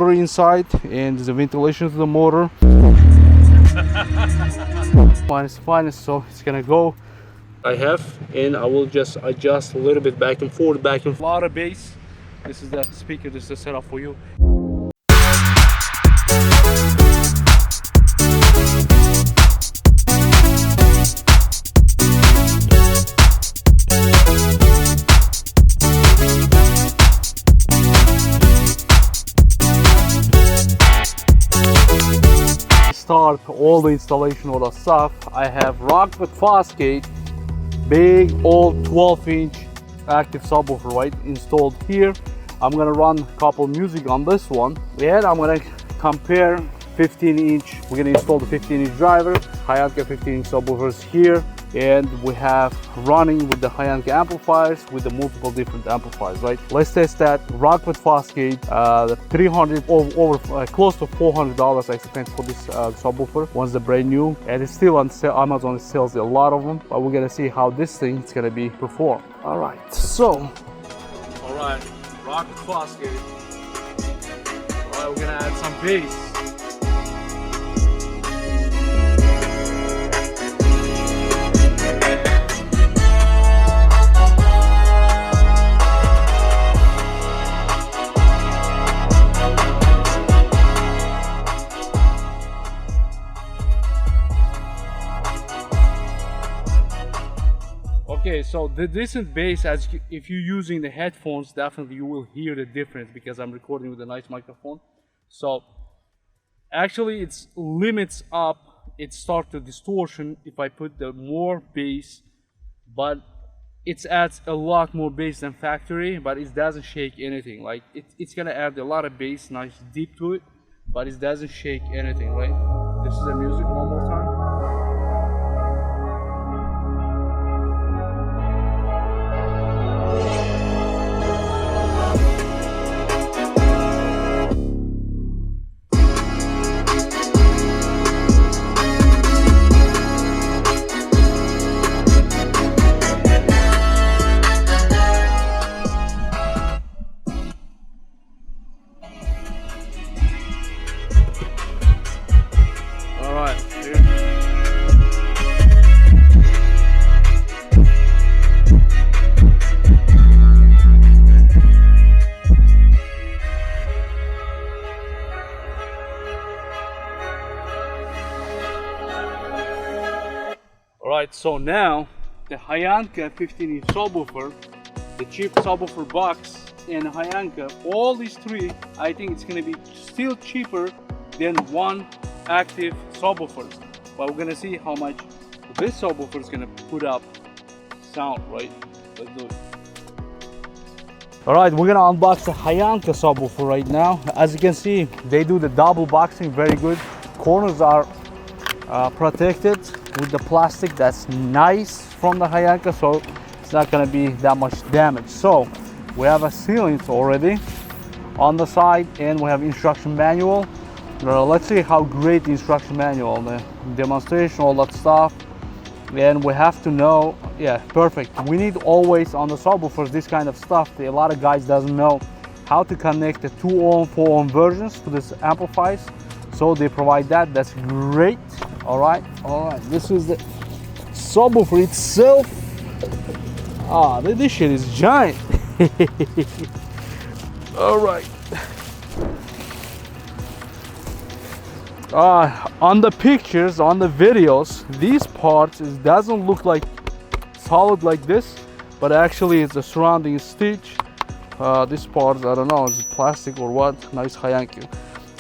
motor inside, and there's a ventilation to the motor. Minus, so it's gonna go. I have, and I will just adjust a little bit back and forth, back and forth. A lot of bass. This is the speaker. This is the setup for you. Start all the installation, all the stuff. I have Rockford Fosgate, big old 12-inch active subwoofer, right, installed here. I'm gonna run a couple music on this one, and I'm gonna compare 15-inch. We're gonna install the 15-inch driver, HYANKA 15-inch subwoofers here, and we have running with the HYANKA amplifiers with the multiple different amplifiers, right? Let's test that. Rockford Fosgate, the 300 over close to $400 I spent for this subwoofer. One's the brand new, and it's still on sale. Amazon sells a lot of them, but we're gonna see how this thing is gonna be performed. All right, so Rockford Fosgate. All right, we're gonna add some bass. Okay, so the decent bass, as if you're using the headphones, definitely you will hear the difference because I'm recording with a nice microphone. So actually it limits up, it starts the distortion if I put the more bass, but it adds a lot more bass than factory, but it doesn't shake anything. Like it's gonna add a lot of bass, nice deep to it, but it doesn't shake anything, right? This is the music one more time. Alright, so now the HYANKA 15-inch subwoofer, the cheap subwoofer box, and HYANKA, all these three, I think it's going to be still cheaper than one active subwoofer. But we're going to see how much this subwoofer is going to put up sound, right? Let's do it. Alright, we're going to unbox the HYANKA subwoofer right now. As you can see, they do the double boxing very good. Corners are protected with the plastic that's nice from the HYANKA, so it's not going to be that much damage. So we have a sealant already on the side, and we have instruction manual. Let's see how great the instruction manual, the demonstration, all that stuff. And we have to know, yeah, perfect. We need always on the subwoofers this kind of stuff. A lot of guys doesn't know how to connect the 2-ohm, 4-ohm versions to this amplifiers, so they provide that. That's great. All right, this is the subwoofer itself. This shit is giant. All right. On the pictures, on the videos, these parts, it doesn't look like solid like this, but actually it's a surrounding stitch. This part, I don't know, is it plastic or what? Nice HYANKA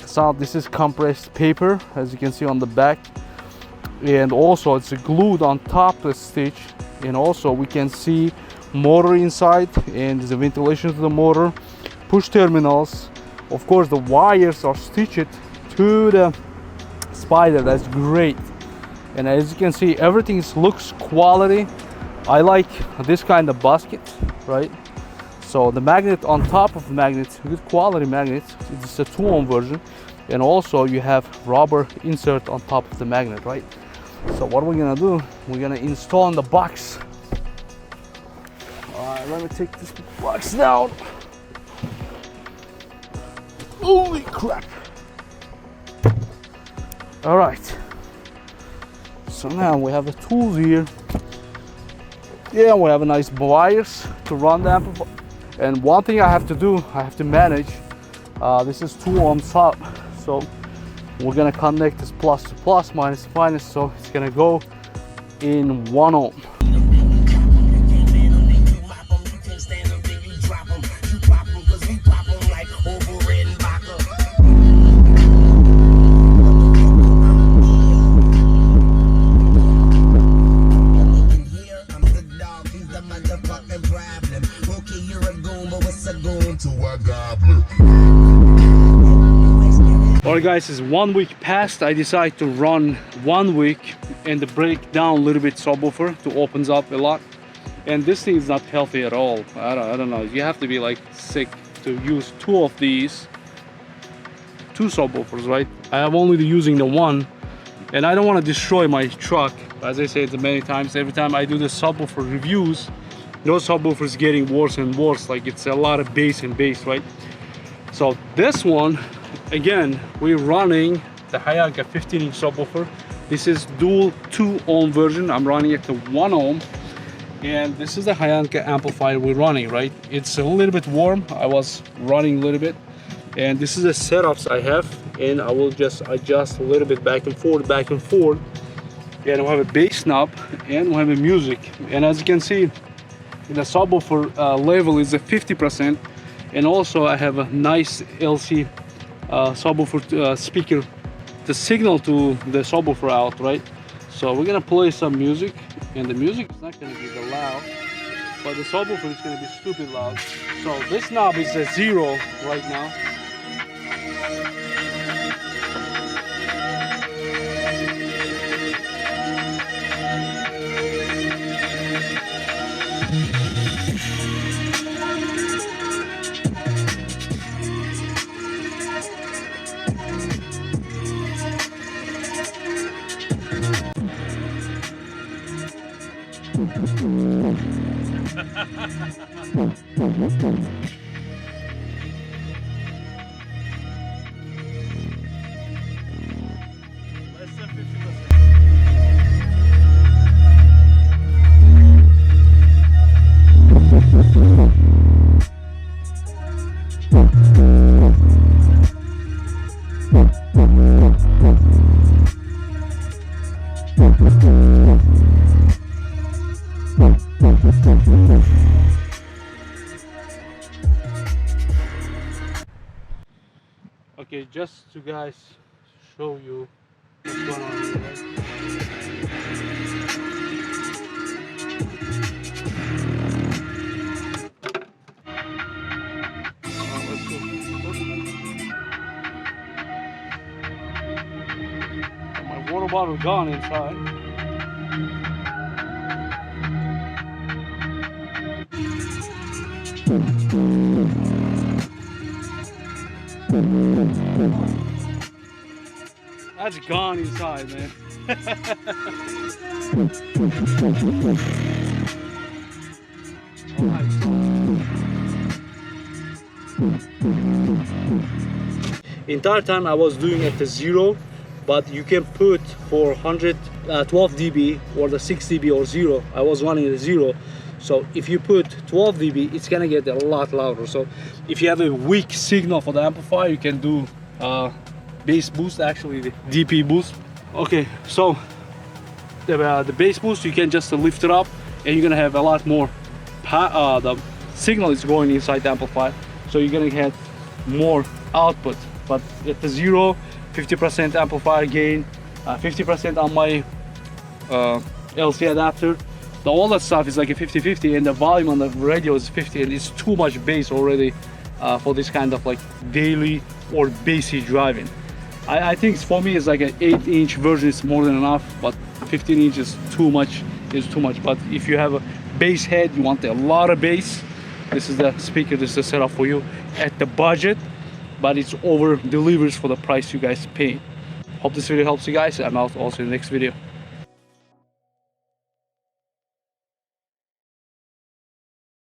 sound. This is compressed paper, as you can see on the back, and also it's glued on top of the stitch. And also we can see motor inside, and there's a ventilation to the motor, push terminals. Of course the wires are stitched to the spider. That's great. And as you can see, everything looks quality. I like this kind of basket, right? So the magnet on top of the magnet, good quality magnet. It's a 2-ohm version, and also you have rubber insert on top of the magnet, right? So what we're gonna do, we're gonna install in the box. All right, let me take this box down. Holy crap. All right, so now we have the tools here. Yeah, we have a nice wires to run the amplifier. And one thing I have to do, I have to manage, this is 2 ohm sub, so we're gonna connect this plus to plus, minus to minus, so it's gonna go in 1 ohm. Alright guys, it's 1 week past. I decided to run 1 week and to break down a little bit subwoofer to opens up a lot. And this thing is not healthy at all. I don't know. You have to be like sick to use 2 of these. 2 subwoofers, right? I am only using the 1. And I don't want to destroy my truck. As I said many times, every time I do the subwoofer reviews, those subwoofers getting worse and worse. Like it's a lot of bass and bass, right? So this one, again, we're running the HYANKA 15-inch subwoofer. This is dual 2 ohm version. I'm running it to 1 ohm. And this is the HYANKA amplifier we're running, right? It's a little bit warm. I was running a little bit. And this is the setups I have. And I will just adjust a little bit back and forth, back and forth. And we have a bass knob and we have a music. And as you can see, the subwoofer level is at 50%. And also I have a nice LC subwoofer speaker to signal to the subwoofer out, right? So we're gonna play some music, and the music is not gonna be that loud, but the subwoofer is gonna be stupid loud. So this knob is at 0 right now. Okay, just to guys show you what's going on here, right? Let's go. My water bottle gone inside. That's gone inside, man. Entire time I was doing it to 0, but you can put for 112 dB or the 6 dB or 0. I was running at 0. So if you put 12 dB, it's gonna get a lot louder. So if you have a weak signal for the amplifier, you can do bass boost, actually the DP boost. Okay, so the bass boost, you can just lift it up and you're gonna have a lot more the signal is going inside the amplifier, so you're gonna get more output. But at the 0, 50% amplifier gain, 50% on my LC adapter. All that stuff is like a 50-50, and the volume on the radio is 50, and it's too much bass already for this kind of like daily or bassy driving. I think for me it's like an 8-inch version is more than enough, but 15 inch is too much. But if you have a bass head, you want a lot of bass, this is the speaker, this is the setup for you at the budget, but it's over delivers for the price you guys pay. Hope this video helps you guys, and I'll also in the next video.